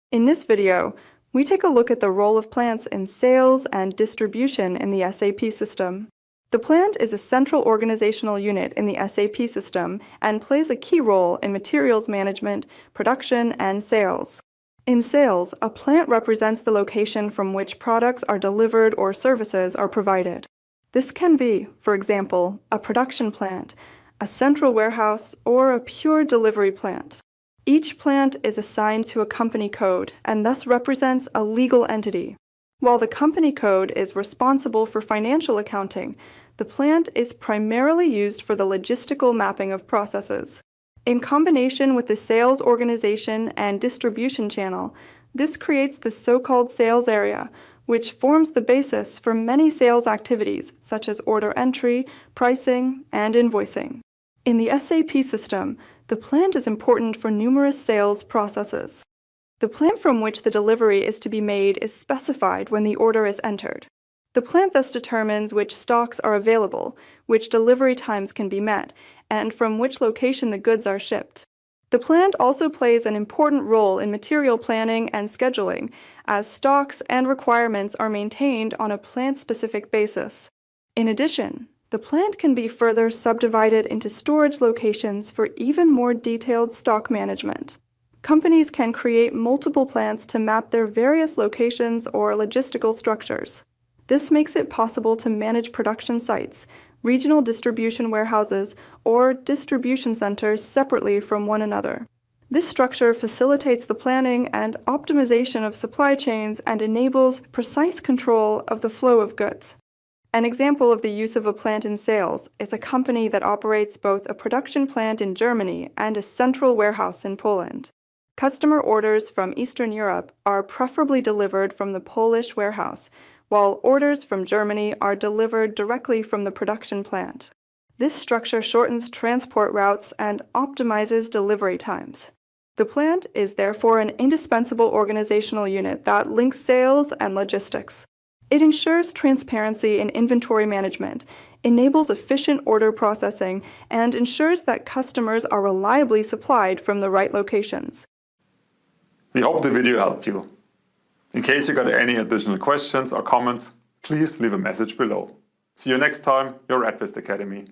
In this video, we take a look at the role of plants in sales and distribution in the SAP system. The plant is a central organizational unit in the SAP system and plays a key role in materials management, production, and sales. In sales, a plant represents the location from which products are delivered or services are provided. This can be, for example, a production plant, a central warehouse, or a pure delivery plant. Each plant is assigned to a company code and thus represents a legal entity. While the company code is responsible for financial accounting, the plant is primarily used for the logistical mapping of processes. In combination with the sales organization and distribution channel, this creates the so-called sales area, which forms the basis for many sales activities such as order entry, pricing, and invoicing. In the SAP system, the plant is important for numerous sales processes. The plant from which the delivery is to be made is specified when the order is entered. The plant thus determines which stocks are available, which delivery times can be met, and from which location the goods are shipped. The plant also plays an important role in material planning and scheduling, as stocks and requirements are maintained on a plant-specific basis. In addition, the plant can be further subdivided into storage locations for even more detailed stock management. Companies can create multiple plants to map their various locations or logistical structures. This makes it possible to manage production sites, regional distribution warehouses, or distribution centers separately from one another. This structure facilitates the planning and optimization of supply chains and enables precise control of the flow of goods. An example of the use of a plant in sales is a company that operates both a production plant in Germany and a central warehouse in Poland. Customer orders from Eastern Europe are preferably delivered from the Polish warehouse, while orders from Germany are delivered directly from the production plant. This structure shortens transport routes and optimizes delivery times. The plant is therefore an indispensable organizational unit that links sales and logistics. It ensures transparency in inventory management, enables efficient order processing, and ensures that customers are reliably supplied from the right locations. We hope the video helped you. In case you got any additional questions or comments, please leave a message below. See you next time, your advist-Academy.